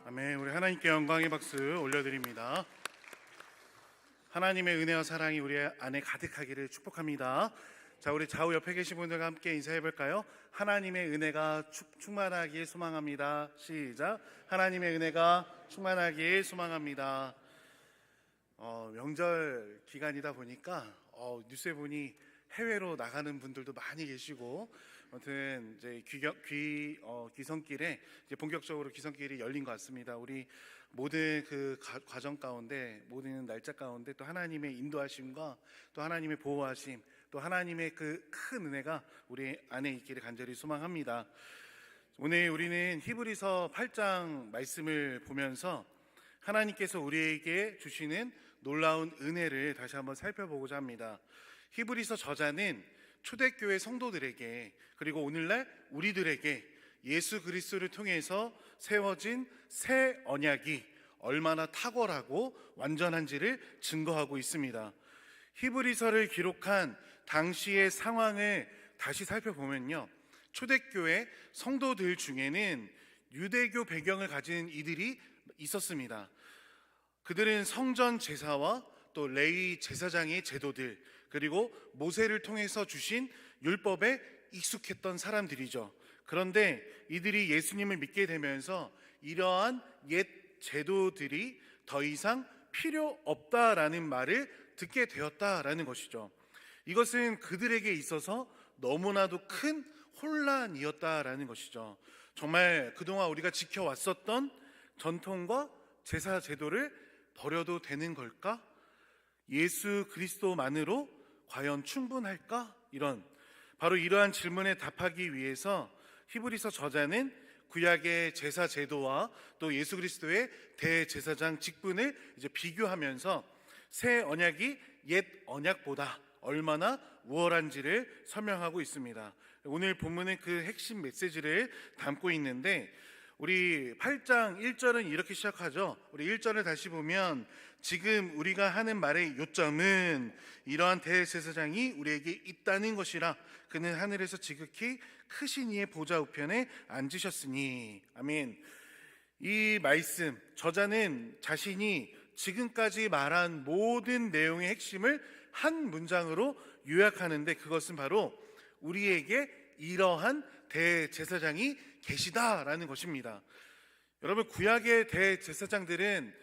아멘. 우리 하나님께 영광의 박수 올려드립니다. 하나님의 은혜와 사랑이 우리 안에 가득하기를 축복합니다. 자, 우리 좌우 옆에 계신 분들과 함께 인사해 볼까요? 하나님의 은혜가 충만하길 소망합니다. 시작. 하나님의 은혜가 충만하길 소망합니다. 명절 기간이다 보니까 뉴스에 보니 해외로 나가는 분들도 많이 계시고, 아무튼 이제 귀성길에 이제 본격적으로 귀성길이 열린 것 같습니다. 우리 모든 그 과정 가운데, 모든 날짜 가운데 또 하나님의 인도하심과 또 하나님의 보호하심, 또 하나님의 그 큰 은혜가 우리 안에 있기를 간절히 소망합니다. 오늘 우리는 히브리서 8장 말씀을 보면서 하나님께서 우리에게 주시는 놀라운 은혜를 다시 한번 살펴보고자 합니다. 히브리서 저자는 초대교회 성도들에게, 그리고 오늘날 우리들에게 예수 그리스도를 통해서 세워진 새 언약이 얼마나 탁월하고 완전한지를 증거하고 있습니다. 히브리서를 기록한 당시의 상황을 다시 살펴보면요, 초대교회 성도들 중에는 유대교 배경을 가진 이들이 있었습니다. 그들은 성전 제사와 또 레위 제사장의 제도들, 그리고 모세를 통해서 주신 율법에 익숙했던 사람들이죠. 그런데 이들이 예수님을 믿게 되면서 이러한 옛 제도들이 더 이상 필요 없다라는 말을 듣게 되었다라는 것이죠. 이것은 그들에게 있어서 너무나도 큰 혼란이었다라는 것이죠. 정말 그동안 우리가 지켜왔었던 전통과 제사 제도를 버려도 되는 걸까? 예수 그리스도만으로 과연 충분할까? 바로 이러한 질문에 답하기 위해서 히브리서 저자는 구약의 제사 제도와 또 예수 그리스도의 대제사장 직분을 이제 비교하면서 새 언약이 옛 언약보다 얼마나 우월한지를 설명하고 있습니다. 오늘 본문은 그 핵심 메시지를 담고 있는데, 우리 8장 1절은 이렇게 시작하죠. 우리 1절을 다시 보면, 지금 우리가 하는 말의 요점은 이러한 대제사장이 우리에게 있다는 것이라. 그는 하늘에서 지극히 크신 이의 보좌 우편에 앉으셨으니. 아멘. 이 말씀, 저자는 자신이 지금까지 말한 모든 내용의 핵심을 한 문장으로 요약하는데, 그것은 바로 우리에게 이러한 대제사장이 계시다라는 것입니다. 여러분, 구약의 대제사장들은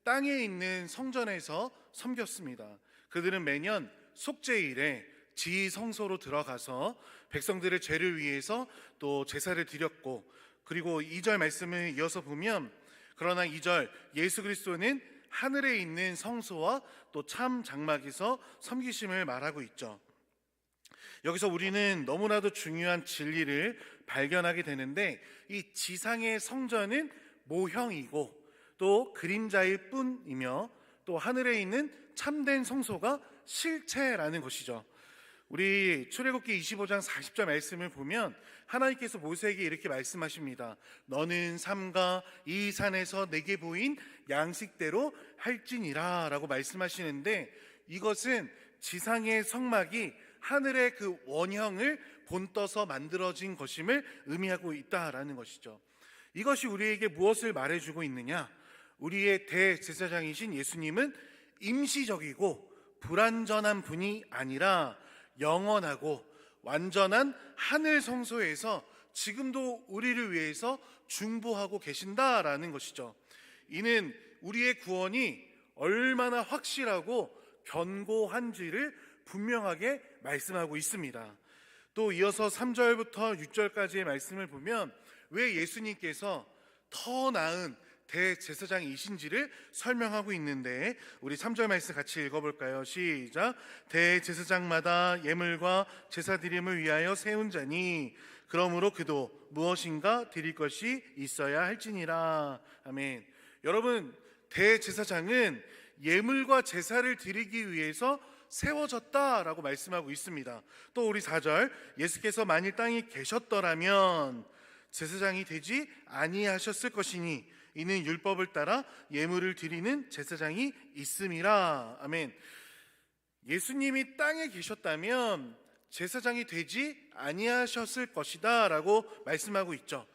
땅에 있는 성전에서 섬겼습니다. 그들은 매년 속죄일에 지성소로 들어가서 백성들의 죄를 위해서 또 제사를 드렸고, 그리고 2절 말씀을 이어서 보면, 그러나 2절, 예수 그리스도는 하늘에 있는 성소와 또 참 장막에서 섬기심을 말하고 있죠. 여기서 우리는 너무나도 중요한 진리를 발견하게 되는데, 이 지상의 성전은 모형이고 또 그림자일 뿐이며, 또 하늘에 있는 참된 성소가 실체라는 것이죠. 우리 출애굽기 25장 40절 말씀을 보면 하나님께서 모세에게 이렇게 말씀하십니다. 너는 삼가 이 산에서 내게 보인 양식대로 할지니라 라고 말씀하시는데, 이것은 지상의 성막이 하늘의 그 원형을 본떠서 만들어진 것임을 의미하고 있다라는 것이죠. 이것이 우리에게 무엇을 말해주고 있느냐? 우리의 대제사장이신 예수님은 임시적이고 불완전한 분이 아니라 영원하고 완전한 하늘 성소에서 지금도 우리를 위해서 중보하고 계신다라는 것이죠. 이는 우리의 구원이 얼마나 확실하고 견고한지를 분명하게 말씀하고 있습니다. 또 이어서 3절부터 6절까지의 말씀을 보면 왜 예수님께서 더 나은 대제사장이신지를 설명하고 있는데, 우리 3절 말씀 같이 읽어볼까요? 시작. 대제사장마다 예물과 제사 드림을 위하여 세운 자니 그러므로 그도 무엇인가 드릴 것이 있어야 할지니라. 아멘. 여러분, 대제사장은 예물과 제사를 드리기 위해서 세워졌다라고 말씀하고 있습니다. 또 우리 4절, 예수께서 만일 땅에 계셨더라면 제사장이 되지 아니하셨을 것이니 이는 율법을 따라 예물을 드리는 제사장이 있음이라. 아멘. 예수님이 땅에 계셨다면 제사장이 되지 아니하셨을 것이다 라고 말씀하고 있죠.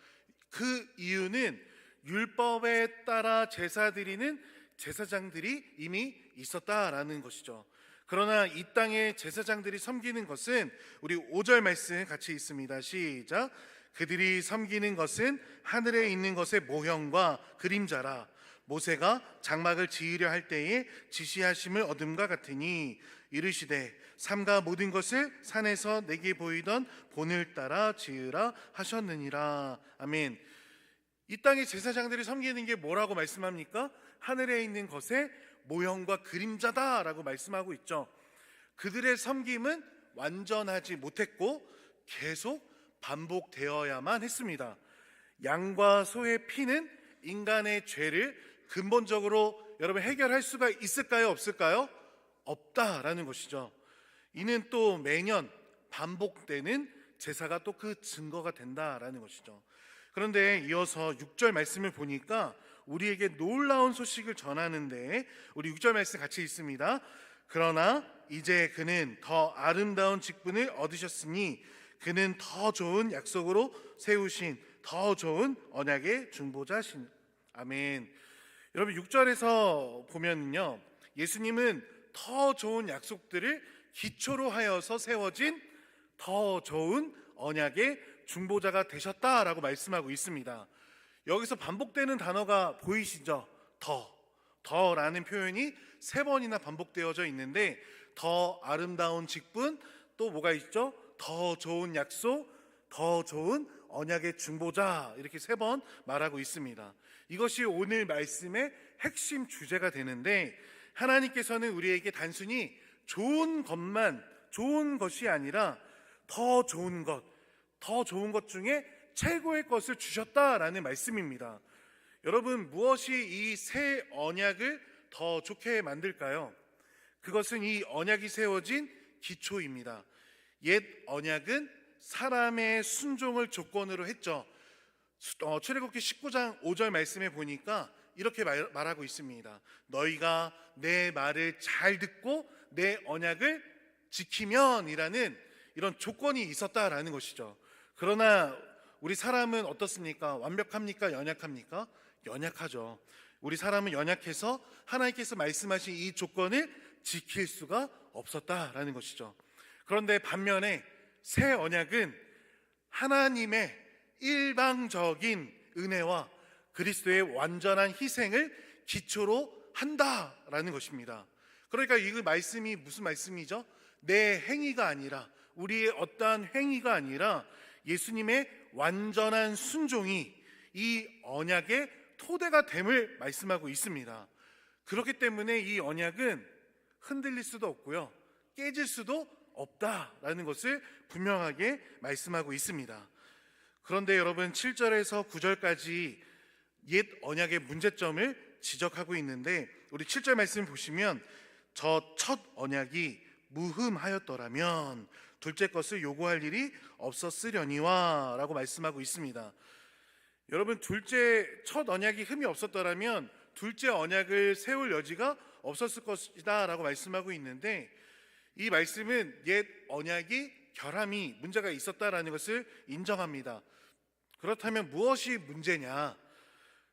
그 이유는 율법에 따라 제사 드리는 제사장들이 이미 있었다라는 것이죠. 그러나 이 땅의 제사장들이 섬기는 것은 우리 5절 말씀 같이 있습니다. 시작. 그들이 섬기는 것은 하늘에 있는 것의 모형과 그림자라. 모세가 장막을 지으려 할 때에 지시하심을 얻음과 같으니 이르시되 삼가 모든 것을 산에서 내게 보이던 본을 따라 지으라 하셨느니라. 아멘. 이 땅의 제사장들이 섬기는 게 뭐라고 말씀합니까? 하늘에 있는 것의 모형과 그림자다라고 말씀하고 있죠. 그들의 섬김은 완전하지 못했고 계속 반복되어야만 했습니다. 양과 소의 피는 인간의 죄를 근본적으로 여러분 해결할 수가 있을까요? 없을까요? 없다라는 것이죠. 이는 또 매년 반복되는 제사가 또 그 증거가 된다라는 것이죠. 그런데 이어서 6절 말씀을 보니까 우리에게 놀라운 소식을 전하는데 우리 6절 말씀 같이 읽습니다. 그러나 이제 그는 더 아름다운 직분을 얻으셨으니 그는 더 좋은 약속으로 세우신 더 좋은 언약의 중보자신. 아멘. 여러분 6절에서 보면요, 예수님은 더 좋은 약속들을 기초로 하여서 세워진 더 좋은 언약의 중보자가 되셨다라고 말씀하고 있습니다. 여기서 반복되는 단어가 보이시죠? 더라는 표현이 3번이나 반복되어져 있는데 더 아름다운 직분, 또 뭐가 있죠? 더 좋은 약속, 더 좋은 언약의 중보자, 이렇게 3번 말하고 있습니다. 이것이 오늘 말씀의 핵심 주제가 되는데 하나님께서는 우리에게 단순히 좋은 것만 좋은 것이 아니라 더 좋은 것 중에 최고의 것을 주셨다라는 말씀입니다. 여러분, 무엇이 이 새 언약을 더 좋게 만들까요? 그것은 이 언약이 세워진 기초입니다. 옛 언약은 사람의 순종을 조건으로 했죠. 출애굽기 19장 5절 말씀에 보니까 이렇게 말하고 있습니다. 너희가 내 말을 잘 듣고 내 언약을 지키면이라는 이런 조건이 있었다라는 것이죠. 그러나 우리 사람은 어떻습니까? 완벽합니까? 연약합니까? 연약하죠. 우리 사람은 연약해서 하나님께서 말씀하신 이 조건을 지킬 수가 없었다라는 것이죠. 그런데 반면에 새 언약은 하나님의 일방적인 은혜와 그리스도의 완전한 희생을 기초로 한다라는 것입니다. 그러니까 이 말씀이 무슨 말씀이죠? 내 행위가 아니라, 우리의 어떠한 행위가 아니라 예수님의 완전한 순종이 이 언약의 토대가 됨을 말씀하고 있습니다. 그렇기 때문에 이 언약은 흔들릴 수도 없고요, 깨질 수도 없다라는 것을 분명하게 말씀하고 있습니다. 그런데 여러분 7절에서 9절까지 옛 언약의 문제점을 지적하고 있는데 우리 7절 말씀 보시면 저 첫 언약이 무흠하였더라면 둘째 것을 요구할 일이 없었으려니와 라고 말씀하고 있습니다. 여러분, 첫 언약이 흠이 없었더라면 둘째 언약을 세울 여지가 없었을 것이다 라고 말씀하고 있는데 이 말씀은 옛 언약이 결함이 문제가 있었다라는 것을 인정합니다. 그렇다면 무엇이 문제냐?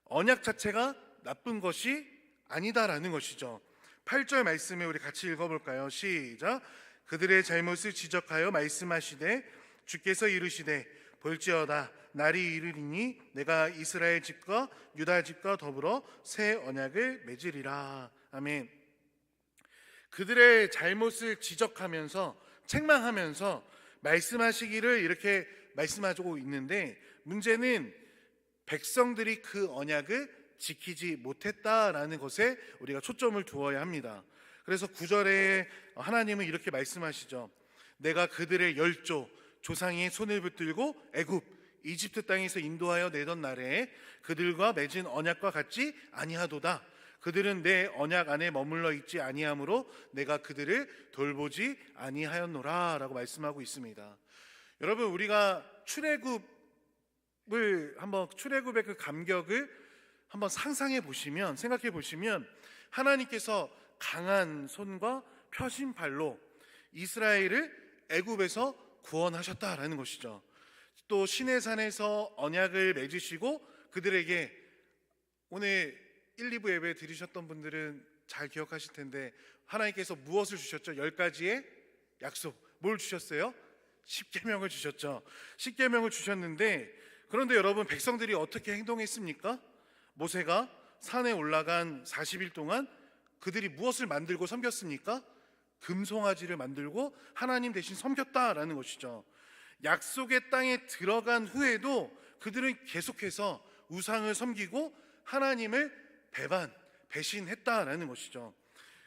언약 자체가 나쁜 것이 아니다라는 것이죠. 8절 말씀을 우리 같이 읽어볼까요? 시작. 그들의 잘못을 지적하여 말씀하시되 주께서 이르시되 볼지어다 날이 이르리니 내가 이스라엘 집과 유다 집과 더불어 새 언약을 맺으리라. 아멘. 그들의 잘못을 지적하면서 책망하면서 말씀하시기를 이렇게 말씀하고 있는데 문제는 백성들이 그 언약을 지키지 못했다라는 것에 우리가 초점을 두어야 합니다. 그래서 9절에 하나님은 이렇게 말씀하시죠. 내가 그들의 열조 조상의 손을 붙들고 애굽 이집트 땅에서 인도하여 내던 날에 그들과 맺은 언약과 같지 아니하도다. 그들은 내 언약 안에 머물러 있지 아니하므로 내가 그들을 돌보지 아니하였노라 라고 말씀하고 있습니다. 여러분, 우리가 출애굽의 그 감격을 한번 상상해 보시면, 생각해 보시면 하나님께서 강한 손과 펴신 발로 이스라엘을 애굽에서 구원하셨다라는 것이죠. 또 시내산에서 언약을 맺으시고 그들에게 오늘 1, 2부 예배 들으셨던 분들은 잘 기억하실 텐데 하나님께서 무엇을 주셨죠? 10가지의 약속. 뭘 주셨어요? 십계명을 주셨죠. 십계명을 주셨는데, 그런데 여러분, 백성들이 어떻게 행동했습니까? 모세가 산에 올라간 40일 동안 그들이 무엇을 만들고 섬겼습니까? 금송아지를 만들고 하나님 대신 섬겼다라는 것이죠. 약속의 땅에 들어간 후에도 그들은 계속해서 우상을 섬기고 하나님을 배신했다라는 것이죠.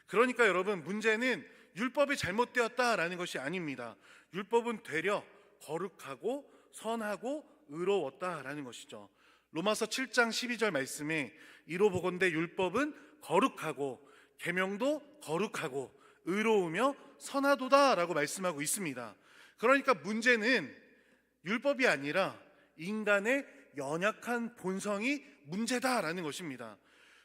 그러니까 여러분, 문제는 율법이 잘못되었다라는 것이 아닙니다. 율법은 되려 거룩하고 선하고 의로웠다라는 것이죠. 로마서 7장 12절 말씀에 이로 보건대 율법은 거룩하고 계명도 거룩하고 의로우며 선하도다라고 말씀하고 있습니다. 그러니까 문제는 율법이 아니라 인간의 연약한 본성이 문제다라는 것입니다.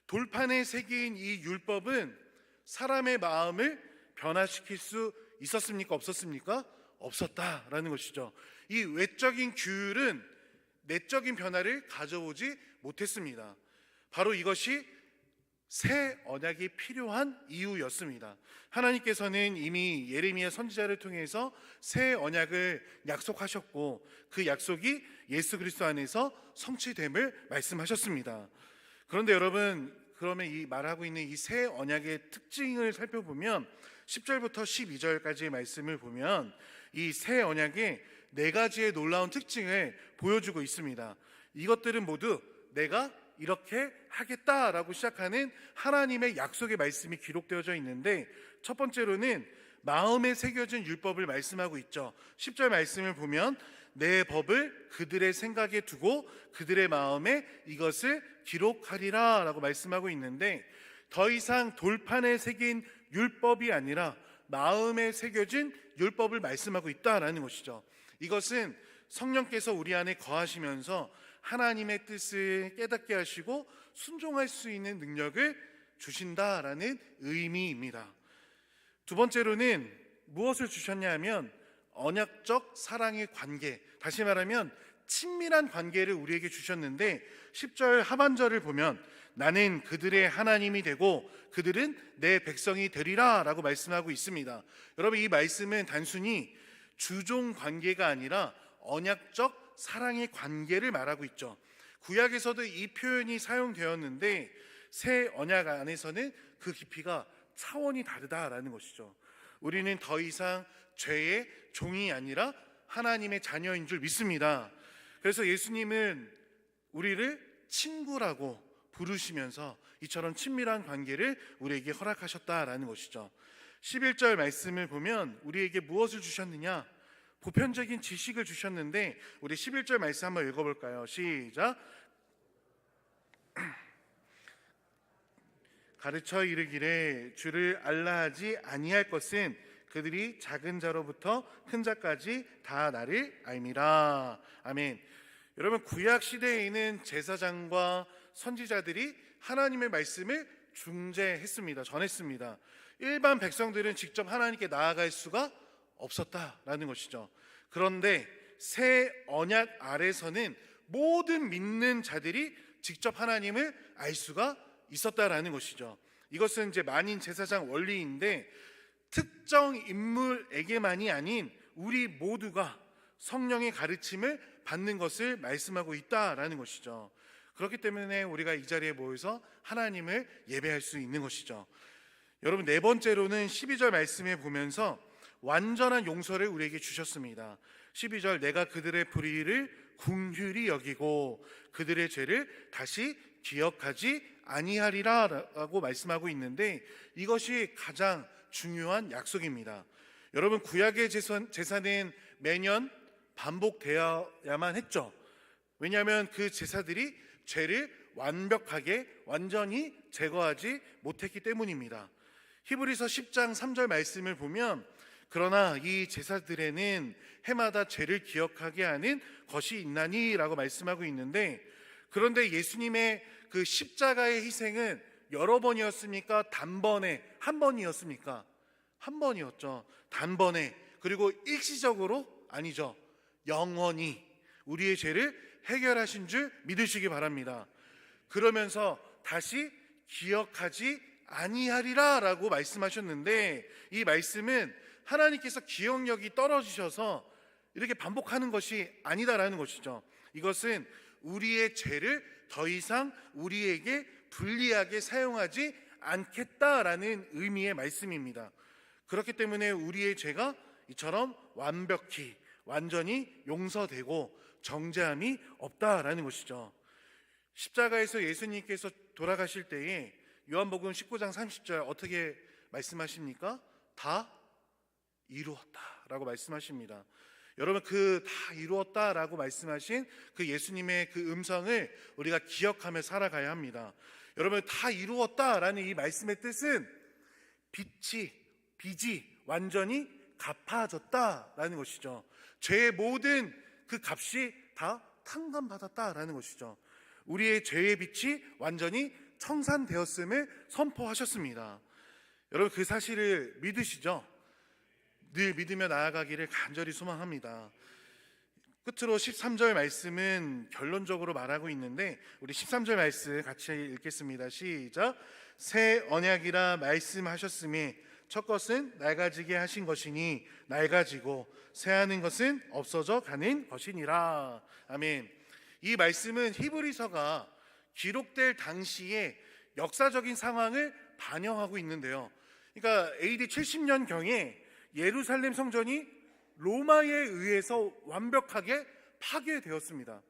돌판에 새긴 이 율법은 사람의 마음을 변화시킬 수 있었습니까? 없었습니까? 없었다라는 것이죠. 이 외적인 규율은 내적인 변화를 가져오지 못했습니다. 바로 이것이 새 언약이 필요한 이유였습니다. 하나님께서는 이미 예레미야 선지자를 통해서 새 언약을 약속하셨고 그 약속이 예수 그리스도 안에서 성취됨을 말씀하셨습니다. 그런데 여러분, 그러면 이 말하고 있는 이 새 언약의 특징을 살펴보면 10절부터 12절까지의 말씀을 보면 이 새 언약의 4가지의 놀라운 특징을 보여주고 있습니다. 이것들은 모두 내가 이렇게 하겠다라고 시작하는 하나님의 약속의 말씀이 기록되어져 있는데, 첫 번째로는 마음에 새겨진 율법을 말씀하고 있죠. 10절 말씀을 보면 내 법을 그들의 생각에 두고 그들의 마음에 이것을 기록하리라 라고 말씀하고 있는데, 더 이상 돌판에 새긴 율법이 아니라 마음에 새겨진 율법을 말씀하고 있다라는 것이죠. 이것은 성령께서 우리 안에 거하시면서 하나님의 뜻을 깨닫게 하시고 순종할 수 있는 능력을 주신다라는 의미입니다. 두 번째로는 무엇을 주셨냐 하면 언약적 사랑의 관계, 다시 말하면 친밀한 관계를 우리에게 주셨는데, 10절 하반절을 보면 나는 그들의 하나님이 되고 그들은 내 백성이 되리라 라고 말씀하고 있습니다. 여러분, 이 말씀은 단순히 주종 관계가 아니라 언약적 사랑의 관계를 말하고 있죠. 구약에서도 이 표현이 사용되었는데 새 언약 안에서는 그 깊이가 차원이 다르다라는 것이죠. 우리는 더 이상 죄의 종이 아니라 하나님의 자녀인 줄 믿습니다. 그래서 예수님은 우리를 친구라고 부르시면서 이처럼 친밀한 관계를 우리에게 허락하셨다라는 것이죠. 11절 말씀을 보면 우리에게 무엇을 주셨느냐? 보편적인 지식을 주셨는데, 우리 11절 말씀 한번 읽어볼까요? 시작. 가르쳐 이르기를 주를 알라 하지 아니할 것은 그들이 작은 자로부터 큰 자까지 다 나를 알미라. 아멘. 여러분, 구약 시대에 있는 제사장과 선지자들이 하나님의 말씀을 중재했습니다. 전했습니다. 일반 백성들은 직접 하나님께 나아갈 수가 없었다라는 것이죠. 그런데 새 언약 아래서는 모든 믿는 자들이 직접 하나님을 알 수가 있었다라는 것이죠. 이것은 이제 만인 제사장 원리인데, 특정 인물에게만이 아닌 우리 모두가 성령의 가르침을 받는 것을 말씀하고 있다라는 것이죠. 그렇기 때문에 우리가 이 자리에 모여서 하나님을 예배할 수 있는 것이죠. 여러분, 네 번째로는 12절 말씀에 보면서 완전한 용서를 우리에게 주셨습니다. 12절, 내가 그들의 불의를 긍휼히 여기고 그들의 죄를 다시 기억하지 아니하리라 라고 말씀하고 있는데, 이것이 가장 중요한 약속입니다. 여러분, 구약의 제사는 매년 반복되어야만 했죠. 왜냐하면 그 제사들이 죄를 완벽하게 완전히 제거하지 못했기 때문입니다. 히브리서 10장 3절 말씀을 보면 그러나 이 제사들에는 해마다 죄를 기억하게 하는 것이 있나니 라고 말씀하고 있는데, 그런데 예수님의 그 십자가의 희생은 여러 번이었습니까? 단번에 한 번이었습니까? 한 번이었죠. 단번에. 그리고 일시적으로? 아니죠. 영원히 우리의 죄를 해결하신 줄 믿으시기 바랍니다. 그러면서 다시 기억하지 아니하리라 라고 말씀하셨는데, 이 말씀은 하나님께서 기억력이 떨어지셔서 이렇게 반복하는 것이 아니다라는 것이죠. 이것은 우리의 죄를 더 이상 우리에게 불리하게 사용하지 않겠다라는 의미의 말씀입니다. 그렇기 때문에 우리의 죄가 이처럼 완벽히 완전히 용서되고 정죄함이 없다라는 것이죠. 십자가에서 예수님께서 돌아가실 때에 요한복음 19장 30절 어떻게 말씀하십니까? 다 이루었다라고 말씀하십니다. 여러분, 그 다 이루었다라고 말씀하신 그 예수님의 그 음성을 우리가 기억하며 살아가야 합니다. 여러분, 다 이루었다라는 이 말씀의 뜻은 빚이 완전히 갚아졌다라는 것이죠. 죄의 모든 그 값이 다 탕감받았다라는 것이죠. 우리의 죄의 빚이 완전히 청산되었음을 선포하셨습니다. 여러분, 그 사실을 믿으시죠? 늘 믿으며 나아가기를 간절히 소망합니다. 끝으로 13절 말씀은 결론적으로 말하고 있는데, 우리 13절 말씀 같이 읽겠습니다. 시작. 새 언약이라 말씀하셨으니 첫 것은 낡아지게 하신 것이니 낡아지고 새하는 것은 없어져 가는 것이니라. 아멘. 이 말씀은 히브리서가 기록될 당시에 역사적인 상황을 반영하고 있는데요. 그러니까 AD 70년경에 예루살렘 성전이 로마에 의해서 완벽하게 파괴되었습니다.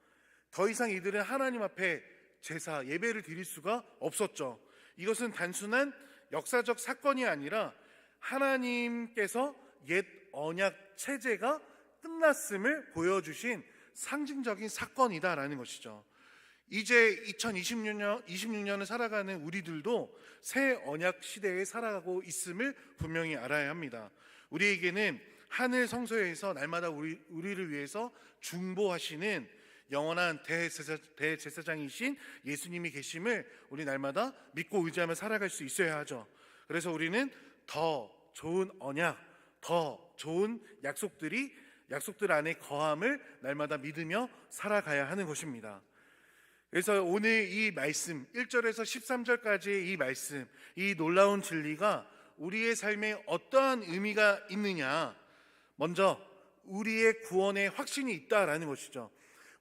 더 이상 이들은 하나님 앞에 제사, 예배를 드릴 수가 없었죠. 이것은 단순한 역사적 사건이 아니라 하나님께서 옛 언약 체제가 끝났음을 보여주신 상징적인 사건이다라는 것이죠. 이제 2026년을 살아가는 우리들도 새 언약 시대에 살아가고 있음을 분명히 알아야 합니다. 우리에게는 하늘 성소에서 날마다 우리를 위해서 중보하시는 영원한 대제사장이신 예수님이 계심을 우리 날마다 믿고 의지하며 살아갈 수 있어야 하죠. 그래서 우리는 더 좋은 언약, 더 좋은 약속들 안에 거함을 날마다 믿으며 살아가야 하는 것입니다. 그래서 오늘 이 말씀 1절에서 13절까지의 이 말씀, 이 놀라운 진리가 우리의 삶에 어떠한 의미가 있느냐, 먼저 우리의 구원에 확신이 있다라는 것이죠.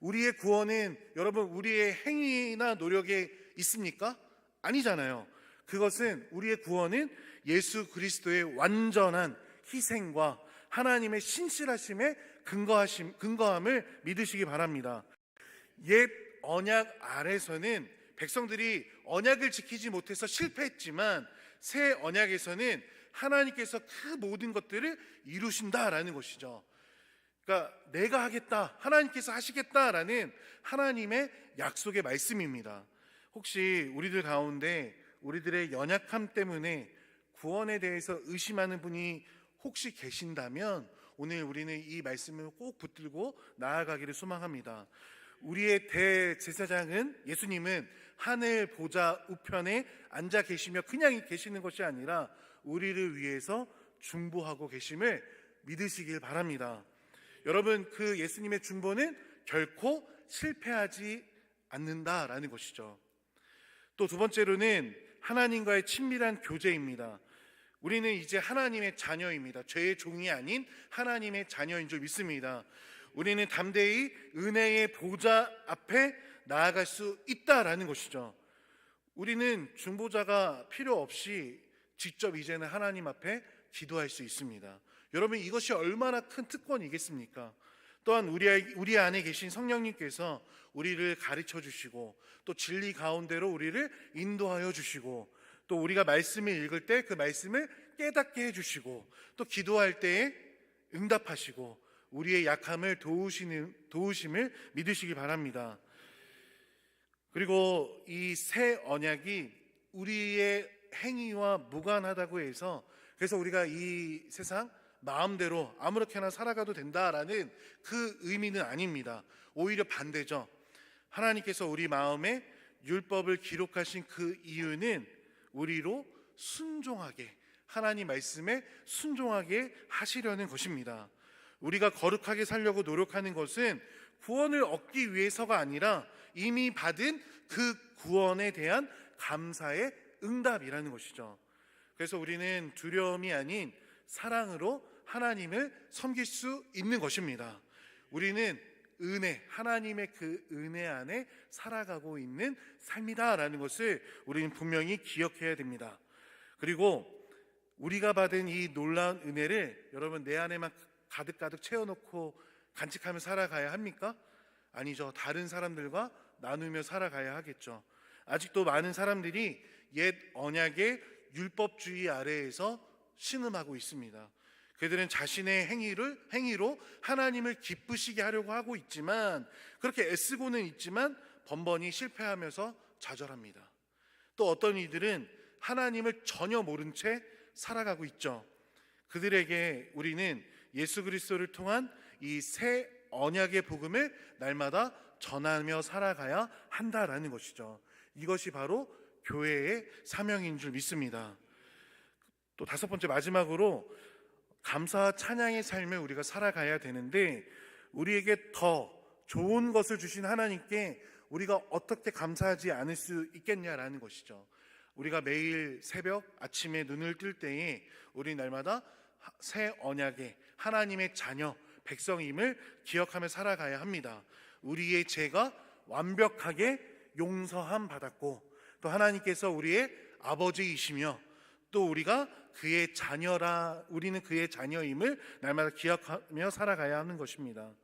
우리의 구원은 여러분 우리의 행위나 노력에 있습니까? 아니잖아요. 그것은 우리의 구원은 예수 그리스도의 완전한 희생과 하나님의 신실하심에 근거함을 믿으시기 바랍니다. 옛 언약 아래서는 백성들이 언약을 지키지 못해서 실패했지만 새 언약에서는 하나님께서 그 모든 것들을 이루신다라는 것이죠. 그러니까 내가 하겠다, 하나님께서 하시겠다라는 하나님의 약속의 말씀입니다. 혹시 우리들 가운데 우리들의 연약함 때문에 구원에 대해서 의심하는 분이 혹시 계신다면 오늘 우리는 이 말씀을 꼭 붙들고 나아가기를 소망합니다. 우리의 대제사장은 예수님은 하늘 보좌 우편에 앉아 계시며 그냥 계시는 것이 아니라 우리를 위해서 중보하고 계심을 믿으시길 바랍니다. 여러분, 그 예수님의 중보는 결코 실패하지 않는다라는 것이죠. 또 두 번째로는 하나님과의 친밀한 교제입니다. 우리는 이제 하나님의 자녀입니다. 죄의 종이 아닌 하나님의 자녀인 줄 믿습니다. 우리는 담대히 은혜의 보좌 앞에 나아갈 수 있다라는 것이죠. 우리는 중보자가 필요 없이 직접 이제는 하나님 앞에 기도할 수 있습니다. 여러분, 이것이 얼마나 큰 특권이겠습니까? 또한 우리 안에 계신 성령님께서 우리를 가르쳐 주시고 또 진리 가운데로 우리를 인도하여 주시고 또 우리가 말씀을 읽을 때 그 말씀을 깨닫게 해주시고 또 기도할 때에 응답하시고 우리의 약함을 도우심을 믿으시기 바랍니다. 그리고 이 새 언약이 우리의 행위와 무관하다고 해서 그래서 우리가 이 세상 마음대로 아무렇게나 살아가도 된다라는 그 의미는 아닙니다. 오히려 반대죠. 하나님께서 우리 마음에 율법을 기록하신 그 이유는 우리로 순종하게, 하나님 말씀에 순종하게 하시려는 것입니다. 우리가 거룩하게 살려고 노력하는 것은 구원을 얻기 위해서가 아니라 이미 받은 그 구원에 대한 감사의 응답이라는 것이죠. 그래서 우리는 두려움이 아닌 사랑으로 하나님을 섬길 수 있는 것입니다. 우리는 은혜, 하나님의 그 은혜 안에 살아가고 있는 삶이다라는 것을 우리는 분명히 기억해야 됩니다. 그리고 우리가 받은 이 놀라운 은혜를 여러분 내 안에만 가득가득 채워놓고 간직하며 살아가야 합니까? 아니죠. 다른 사람들과 나누며 살아가야 하겠죠. 아직도 많은 사람들이 옛 언약의 율법주의 아래에서 신음하고 있습니다. 그들은 자신의 행위로 하나님을 기쁘시게 하려고 하고 있지만, 그렇게 애쓰고는 있지만 번번이 실패하면서 좌절합니다. 또 어떤 이들은 하나님을 전혀 모른 채 살아가고 있죠. 그들에게 우리는 예수 그리스도를 통한 이 새 언약의 복음을 날마다 전하며 살아가야 한다라는 것이죠. 이것이 바로 교회의 사명인 줄 믿습니다. 또 다섯 번째, 마지막으로 감사와 찬양의 삶을 우리가 살아가야 되는데, 우리에게 더 좋은 것을 주신 하나님께 우리가 어떻게 감사하지 않을 수 있겠냐라는 것이죠. 우리가 매일 새벽 아침에 눈을 뜰 때에 우리 날마다 새 언약의 하나님의 자녀 백성임을 기억하며 살아가야 합니다. 우리의 죄가 완벽하게 용서함 받았고, 또 하나님께서 우리의 아버지이시며, 또 우리가 그의 자녀라, 우리는 그의 자녀임을 날마다 기억하며 살아가야 하는 것입니다.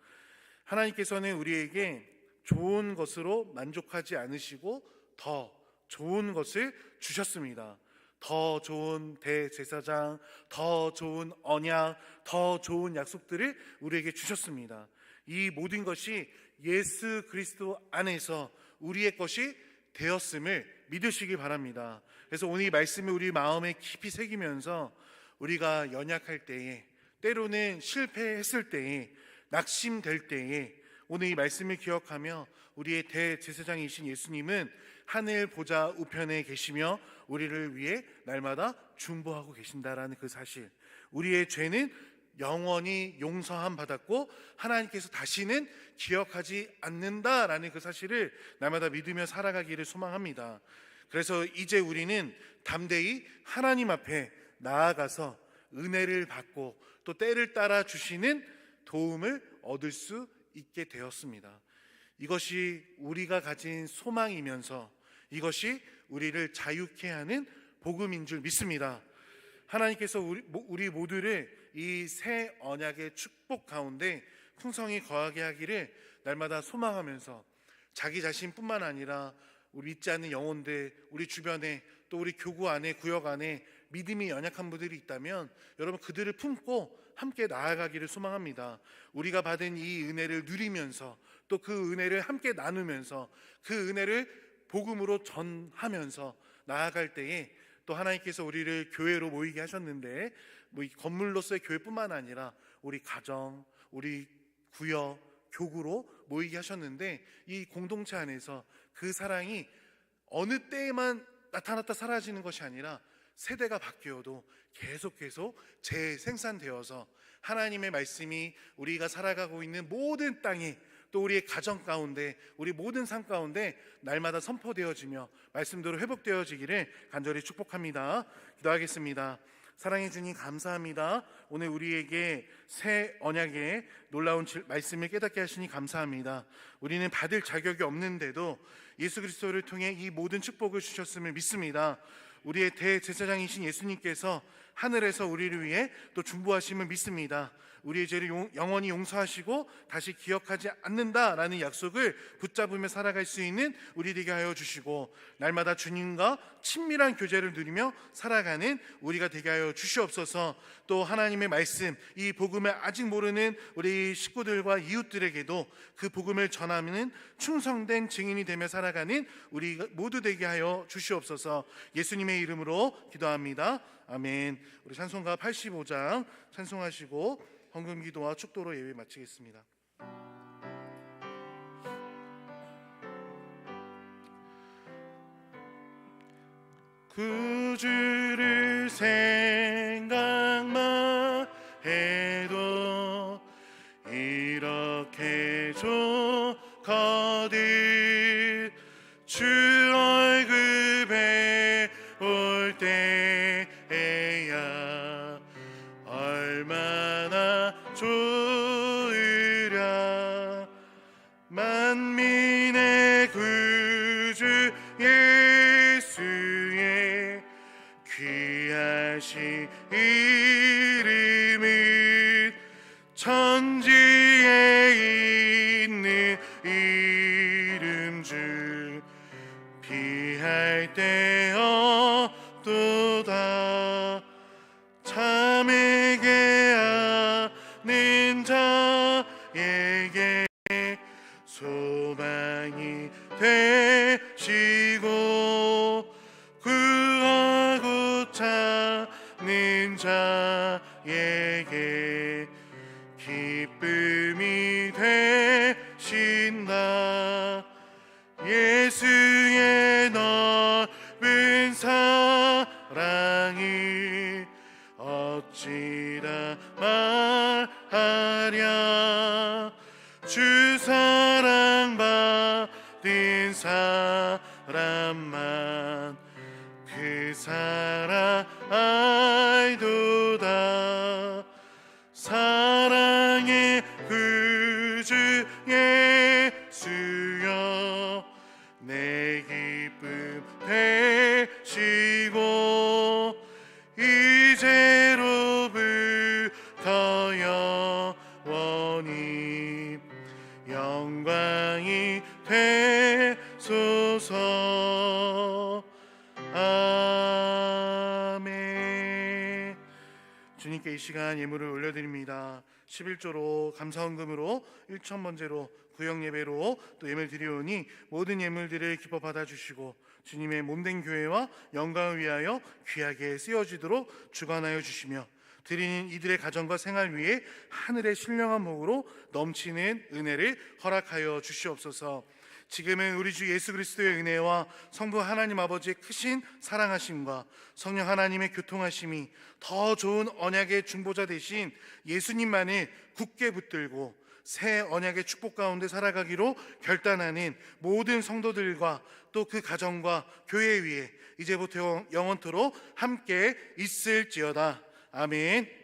하나님께서는 우리에게 좋은 것으로 만족하지 않으시고 더 좋은 것을 주셨습니다. 더 좋은 대제사장, 더 좋은 언약, 더 좋은 약속들을 우리에게 주셨습니다. 이 모든 것이 예수 그리스도 안에서 우리의 것이 되었음을 믿으시기 바랍니다. 그래서 오늘 이 말씀을 우리 마음에 깊이 새기면서 우리가 연약할 때에, 때로는 실패했을 때에, 낙심될 때에 오늘 이 말씀을 기억하며 우리의 대제사장이신 예수님은 하늘 보좌 우편에 계시며 우리를 위해 날마다 중보하고 계신다라는 그 사실, 우리의 죄는 영원히 용서함 받았고 하나님께서 다시는 기억하지 않는다라는 그 사실을 날마다 믿으며 살아가기를 소망합니다. 그래서 이제 우리는 담대히 하나님 앞에 나아가서 은혜를 받고 또 때를 따라 주시는 도움을 얻을 수 있게 되었습니다. 이것이 우리가 가진 소망이면서 이것이 우리를 자유케 하는 복음인 줄 믿습니다. 하나님께서 우리 모두를 이 새 언약의 축복 가운데 풍성히 거하게 하기를 날마다 소망하면서 자기 자신뿐만 아니라 우리 믿지 않는 영혼들, 우리 주변에 또 우리 교구 안에, 구역 안에 믿음이 연약한 분들이 있다면 여러분 그들을 품고 함께 나아가기를 소망합니다. 우리가 받은 이 은혜를 누리면서 또 그 은혜를 함께 나누면서 그 은혜를 복음으로 전하면서 나아갈 때에 또 하나님께서 우리를 교회로 모이게 하셨는데, 뭐 건물로서의 교회뿐만 아니라 우리 가정, 우리 구역, 교구로 모이게 하셨는데, 이 공동체 안에서 그 사랑이 어느 때에만 나타났다 사라지는 것이 아니라 세대가 바뀌어도 계속 재생산되어서 하나님의 말씀이 우리가 살아가고 있는 모든 땅에, 또 우리의 가정 가운데, 우리 모든 삶 가운데 날마다 선포되어지며 말씀대로 회복되어지기를 간절히 축복합니다. 기도하겠습니다. 사랑해 주님 감사합니다. 오늘 우리에게 새 언약의 놀라운 말씀을 깨닫게 하시니 감사합니다. 우리는 받을 자격이 없는데도 예수 그리스도를 통해 이 모든 축복을 주셨음을 믿습니다. 우리의 대제사장이신 예수님께서 하늘에서 우리를 위해 또 중보하심을 믿습니다. 우리의 죄를 영원히 용서하시고 다시 기억하지 않는다라는 약속을 붙잡으며 살아갈 수 있는 우리 되게 하여 주시고, 날마다 주님과 친밀한 교제를 누리며 살아가는 우리가 되게 하여 주시옵소서. 또 하나님의 말씀, 이 복음을 아직 모르는 우리 식구들과 이웃들에게도 그 복음을 전하는 충성된 증인이 되며 살아가는 우리 모두 되게 하여 주시옵소서. 예수님의 이름으로 기도합니다. 아멘. 우리 찬송가 85장 찬송하시고 헌금기도와 축도로 예배 마치겠습니다. 구주를 생각만 해도 이렇게 거듭 주 예수의 귀하신 이름은 천지에 있는 이름 중 비할 데 없도다. 참에게 아는 자에게 소망이 되시고 구하고 찾는 자에게 기쁨이 되신다. 예수의 넓은 사랑이 어찌다 말하랴. 주 사랑 받은 사람만 그 사랑 알도다. 사랑의 구주 예수여 내 기쁨 되시고 이제로부터 영원히 영광이 되소서. 아멘. 주님께 이 시간 예물을 올려드립니다. 11조로 감사헌금으로 1,000번제로 구역예배로 또 예물 드리오니 모든 예물들을 기뻐 받아주시고 주님의 몸된 교회와 영광을 위하여 귀하게 쓰여지도록 주관하여 주시며 드리는 이들의 가정과 생활 위에 하늘의 신령한 복으로 넘치는 은혜를 허락하여 주시옵소서. 지금은 우리 주 예수 그리스도의 은혜와 성부 하나님 아버지의 크신 사랑하심과 성령 하나님의 교통하심이 더 좋은 언약의 중보자 되신 예수님만을 굳게 붙들고 새 언약의 축복 가운데 살아가기로 결단하는 모든 성도들과 또 그 가정과 교회 위에 이제부터 영원토록 함께 있을지어다. 아멘.